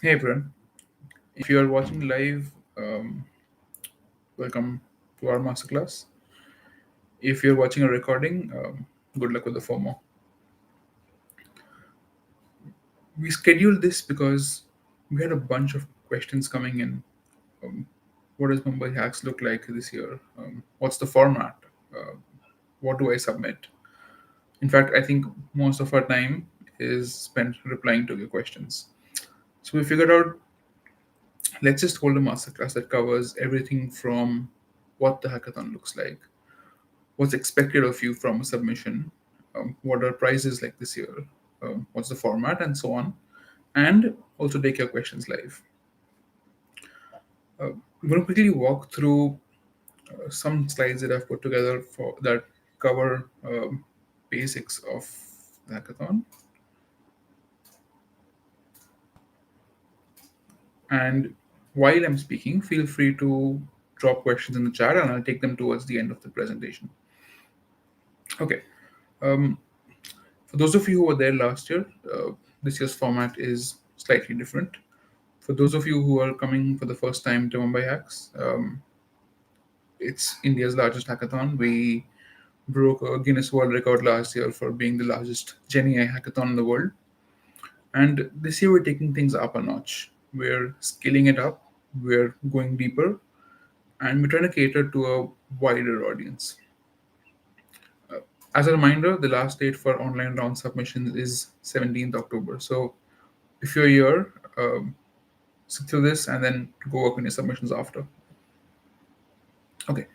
Hey, everyone. If you are watching live, welcome to our masterclass. If you're watching a recording, good luck with the FOMO. We scheduled this because we had a bunch of questions coming in. Um, what does Mumbai Hacks look like this year? What's the format? Uh, what do I submit? In fact, I think most of our time is spent replying to your questions. So we figured out, let's just hold a masterclass that covers everything from what the hackathon looks like, what's expected of you from a submission, what are prizes like this year, what's the format, and so on, and also take your questions live. I'm going to quickly walk through some slides that I've put together for that cover basics of the hackathon. And while I'm speaking, feel free to drop questions in the chat, and I'll take them towards the end of the presentation. Okay. Um, for those of you who were there last year, this year's format is slightly different. For those of you who are coming for the first time to Mumbai Hacks, it's India's largest hackathon. We broke a Guinness World Record last year for being the largest Gen AI hackathon in the world. And this year we're taking things up a notch. We're scaling it up, we're going deeper, and we're trying to cater to a wider audience. As a reminder, the last date for online round submissions is 17th October. So if you're here, sit through this and then go work on your submissions after. Okay.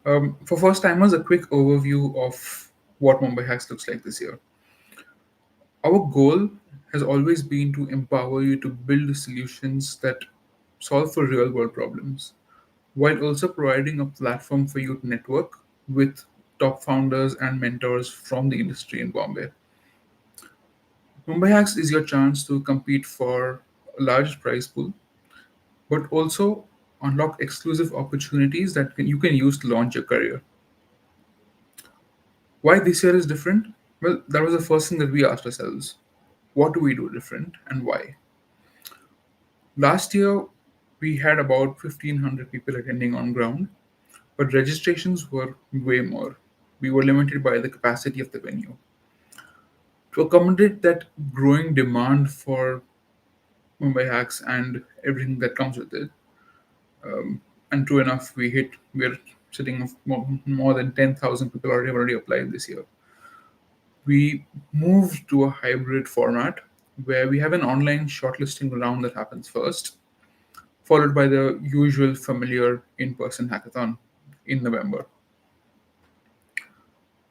For first timers, a quick overview of what Mumbai Hacks looks like this year. Our goal has always been to empower you to build solutions that solve for real world problems, while also providing a platform for you to network with top founders and mentors from the industry in Bombay. Mumbai Hacks is your chance to compete for a large prize pool, but also unlock exclusive opportunities that you can use to launch your career. Why this year is different? Well, that was the first thing that we asked ourselves. What do we do different and why? Last year, we had about 1,500 people attending on ground, but registrations were way more. We were limited by the capacity of the venue. To accommodate that growing demand for Mumbai Hacks and everything that comes with it, and true enough, we're sitting of more than 10,000 people already applied this year. We moved to a hybrid format where we have an online shortlisting round that happens first, followed by the usual familiar in-person hackathon in November.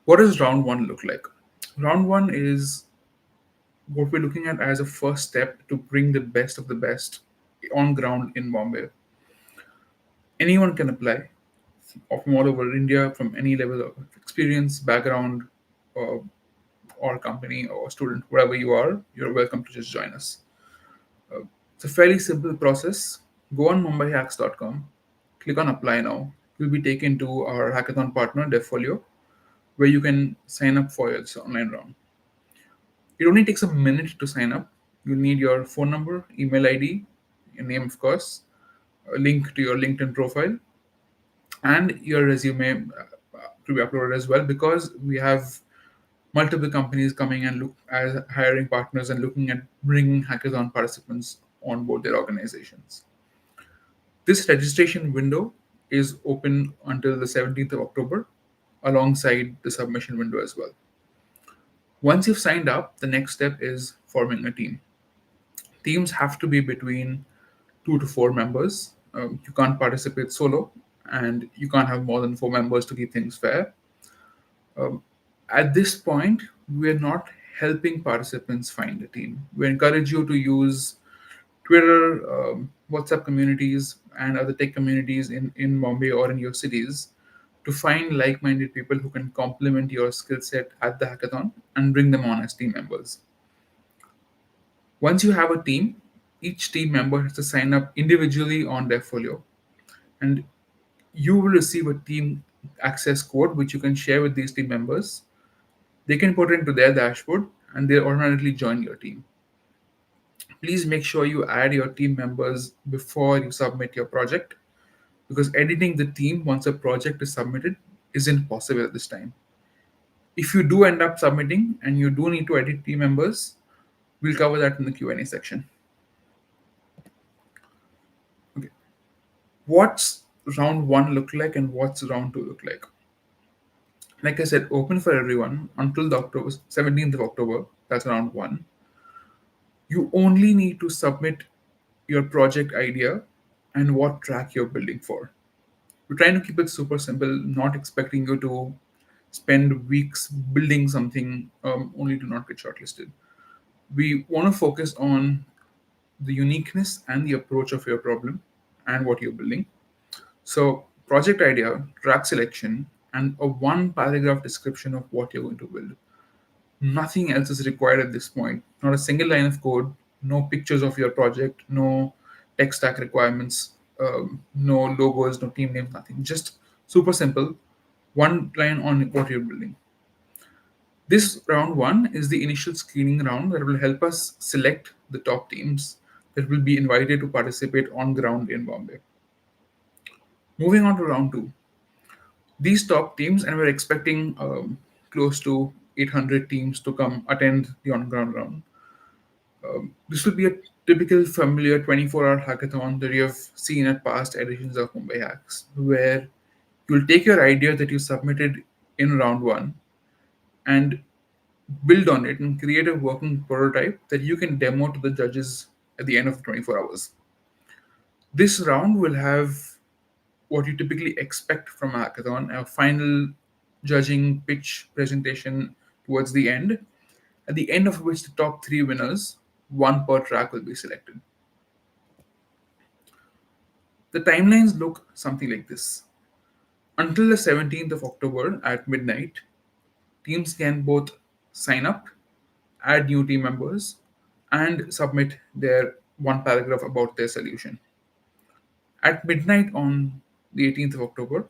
What does round one look like? Round one is what we're looking at as a first step to bring the best of the best on ground in Bombay. Anyone can apply from all over India, from any level of experience, background, or, or company or student, wherever you are, you're welcome to just join us. It's a fairly simple process. Go on MumbaiHacks.com, click on apply now. You'll be taken to our hackathon partner, DevFolio, where you can sign up for your online round. It only takes a minute to sign up. You'll need your phone number, email ID, your name, of course, a link to your LinkedIn profile, and your resume to be uploaded as well, because we have multiple companies coming and look as hiring partners and looking at bringing hackathon participants on board their organizations. This registration window is open until the 17th of October, alongside the submission window as well. Once you've signed up, the next step is forming a team. Teams have to be between 2 to 4 members. You can't participate solo, and you can't have more than 4 members to keep things fair. At this point, we're not helping participants find a team. We encourage you to use Twitter, WhatsApp communities, and other tech communities in Bombay or in your cities to find like minded people who can complement your skill set at the hackathon and bring them on as team members. Once you have a team, each team member has to sign up individually on their folio, and you will receive a team access code which you can share with these team members. They can put it into their dashboard and they'll automatically join your team. Please make sure you add your team members before you submit your project, because editing the team once a project is submitted isn't possible at this time. If you do end up submitting and you do need to edit team members, we'll cover that in the Q&A section. Okay. What's round one look like and what's round two look like? Like I said, open for everyone until the October 17th of October. That's round one. You only need to submit your project idea and what track you're building for. We're trying to keep it super simple, not expecting you to spend weeks building something only to not get shortlisted. We want to focus on the uniqueness and the approach of your problem and what you're building. So, project idea, track selection, and a one paragraph description of what you're going to build. Nothing else is required at this point. Not a single line of code, no pictures of your project, no tech stack requirements, no logos, no team names, nothing. Just super simple. One line on what you're building. This round one is the initial screening round that will help us select the top teams that will be invited to participate on ground in Bombay. Moving on to round two. These top teams, and we're expecting close to 800 teams to come attend the on ground round. This will be a typical familiar 24-hour hackathon that you have seen at past editions of Mumbai Hacks, where you'll take your idea that you submitted in round one and build on it and create a working prototype that you can demo to the judges at the end of 24 hours. This round will have what you typically expect from a hackathon, a final judging pitch presentation towards the end, at the end of which the top three winners, one per track, will be selected. The timelines look something like this. Until the 17th of October at midnight, teams can both sign up, add new team members, and submit their one paragraph about their solution. At midnight on the 18th of October,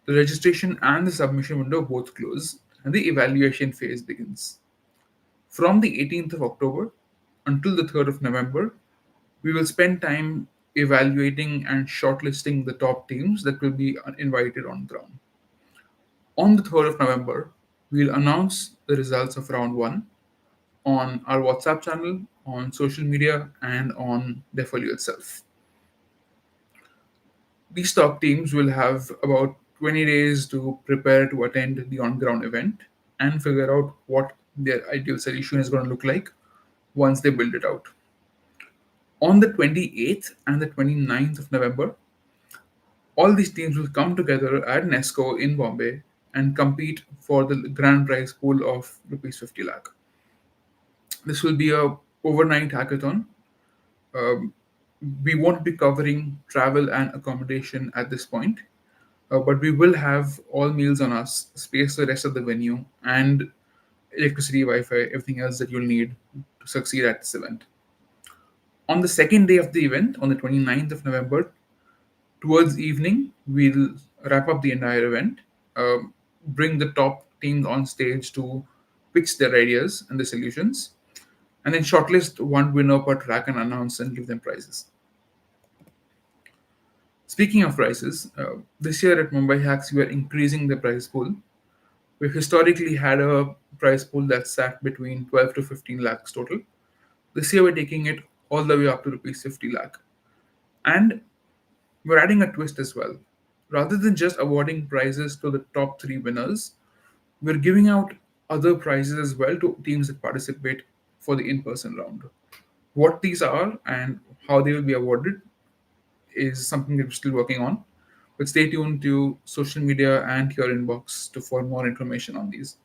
the registration and the submission window both close, and the evaluation phase begins. From the 18th of October until the 3rd of November, we will spend time evaluating and shortlisting the top teams that will be invited on ground. On the 3rd of November, we'll announce the results of round one on our WhatsApp channel, on social media, and on Defolio itself. These top teams will have about 20 days to prepare to attend the on ground event and figure out what their ideal solution is going to look like once they build it out. On the 28th and the 29th of November, all these teams will come together at Nesco in Bombay and compete for the grand prize pool of rupees 50 lakh. This will be a overnight hackathon. Um, we won't be covering travel and accommodation at this point, but we will have all meals on us, space the rest of the venue, and electricity, Wi-Fi, everything else that you'll need to succeed at this event. On the second day of the event, on the 29th of November, towards evening, we'll wrap up the entire event, bring the top teams on stage to pitch their ideas and the solutions, and then shortlist one winner per track and announce and give them prizes. Speaking of prizes, this year at Mumbai Hacks, we are increasing the prize pool. We've historically had a prize pool that sat between 12 to 15 lakhs total. This year, we're taking it all the way up to rupees 50 lakh. And we're adding a twist as well. Rather than just awarding prizes to the top three winners, we're giving out other prizes as well to teams that participate for the in person round. What these are and how they will be awarded is something that we're still working on. But stay tuned to social media and your inbox for more information on these.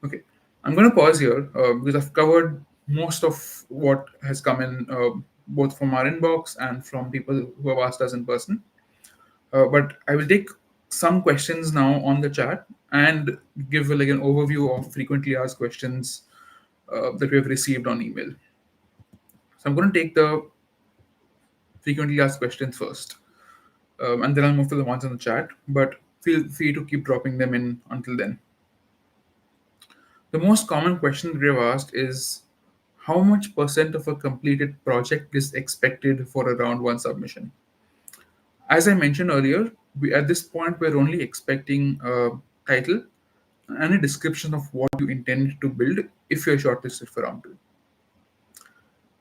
Okay, I'm going to pause here because I've covered most of what has come in, both from our inbox and from people who have asked us in person. But I will take some questions now on the chat and give like an overview of frequently asked questions that we have received on email. So I'm going to take the frequently asked questions first, and then I'll move to the ones on the chat. But feel free to keep dropping them in until then. The most common question that we have asked is, how much percent of a completed project is expected for a round one submission. As I mentioned earlier, at this point, we're only expecting a title and a description of what you intend to build if you're shortlisted for round two.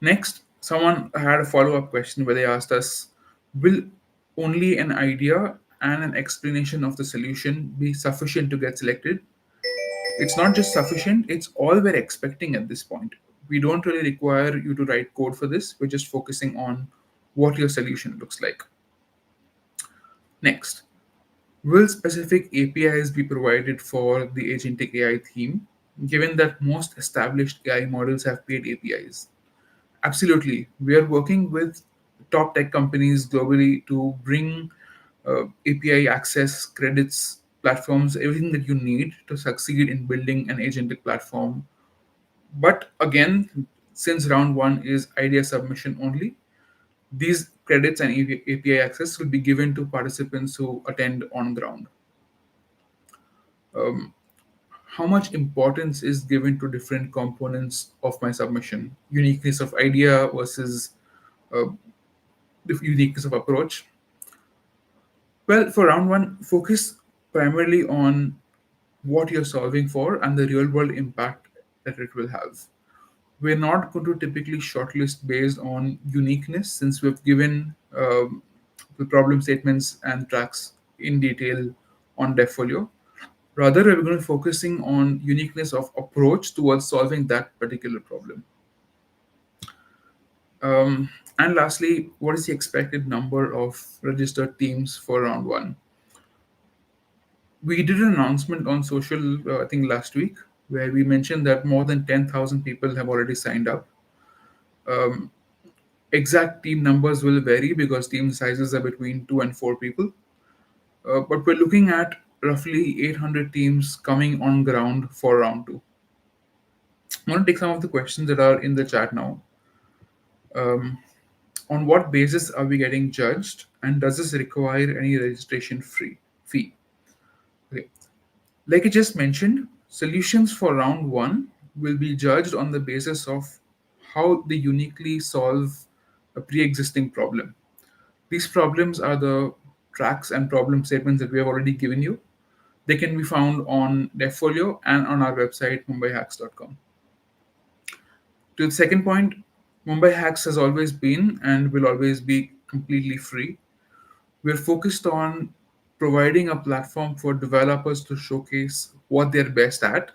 Next, someone had a follow up question where they asked us, will only an idea and an explanation of the solution be sufficient to get selected? It's not just sufficient, it's all we're expecting at this point. We don't really require you to write code for this, we're just focusing on what your solution looks like. Next, will specific APIs be provided for the agentic AI theme, given that most established AI models have paid APIs? Absolutely. We are working with top tech companies globally to bring API access, credits, platforms, everything that you need to succeed in building an agentic platform. But again, since round one is idea submission only, these credits and API access will be given to participants who attend on ground. Um, how much importance is given to different components of my submission? Uniqueness of idea versus uh, the uniqueness of approach. Well, for round one, focus primarily on what you're solving for and the real world impact that it will have. We're not going to typically shortlist based on uniqueness since we've given the problem statements and tracks in detail on Devfolio. Rather, we're going to be focusing on uniqueness of approach towards solving that particular problem. Um, and lastly, what is the expected number of registered teams for round one? We did an announcement on social, I think last week, where we mentioned that more than 10,000 people have already signed up. Um, exact team numbers will vary because team sizes are between 2 and 4 people. But we're looking at roughly 800 teams coming on ground for round two. I'm going to take some of the questions that are in the chat now. Um, on what basis are we getting judged, and does this require any registration fee? Okay. Like I just mentioned, solutions for round one will be judged on the basis of how they uniquely solve a pre existing problem. These problems are the tracks and problem statements that we have already given you. They can be found on Devfolio and on our website, MumbaiHacks.com. To the second point, Mumbai Hacks has always been and will always be completely free. We're focused on providing a platform for developers to showcase what they're best at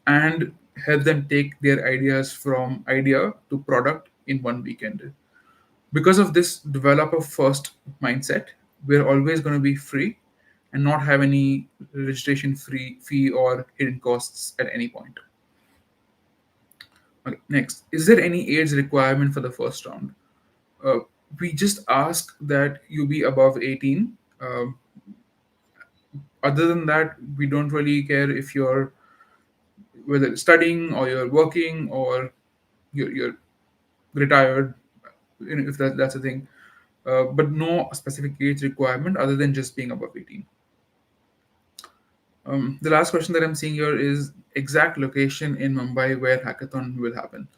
and help them take their ideas from idea to product in one weekend. Because of this developer first mindset, we're always going to be free and not have any registration free fee or hidden costs at any point. Okay, next, is there any age requirement for the first round? Uh, we just ask that you be above 18. Other than that, we don't really care if you're whether studying or you're working or you're retired, if that's a thing. But no specific age requirement other than just being above 18. The last question that I'm seeing here is exact location in Mumbai where hackathon will happen.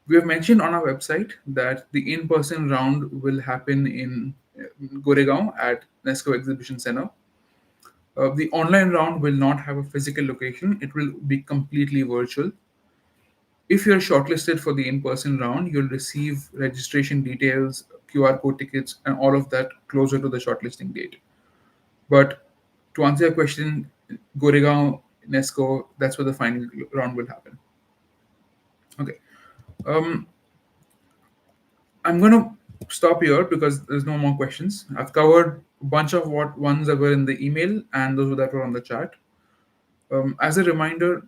We have mentioned on our website that the in-person round will happen in Goregaon at Nesco Exhibition Center. The online round will not have a physical location. It will be completely virtual. If you're shortlisted for the in-person round, you'll receive registration details, QR code tickets, and all of that closer to the shortlisting date. But to answer your question, Goregaon, Nesco, that's where the final round will happen. Okay. Um, I'm going to stop here because there's no more questions. I've covered a bunch of what ones that were in the email and those that were on the chat. As a reminder,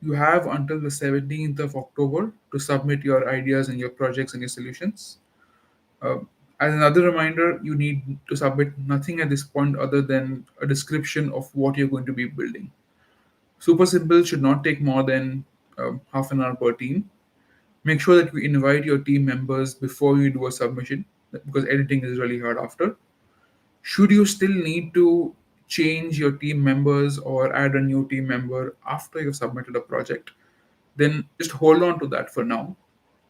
you have until the 17th of October to submit your ideas and your projects and your solutions. Uh, as another reminder, you need to submit nothing at this point other than a description of what you're going to be building. Super simple, should not take more than half an hour per team. Make sure that you invite your team members before you do a submission because editing is really hard after. Should you still need to change your team members or add a new team member after you've submitted a project, then just hold on to that for now.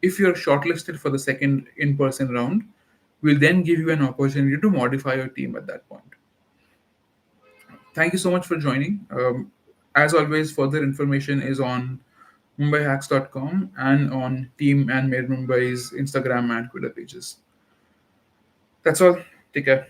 If you're shortlisted for the second in person round, we'll then give you an opportunity to modify your team at that point. Thank you so much for joining. As always, further information is on MumbaiHacks.com and on Team and Made Mumbai's Instagram and Twitter pages. That's all. Take care.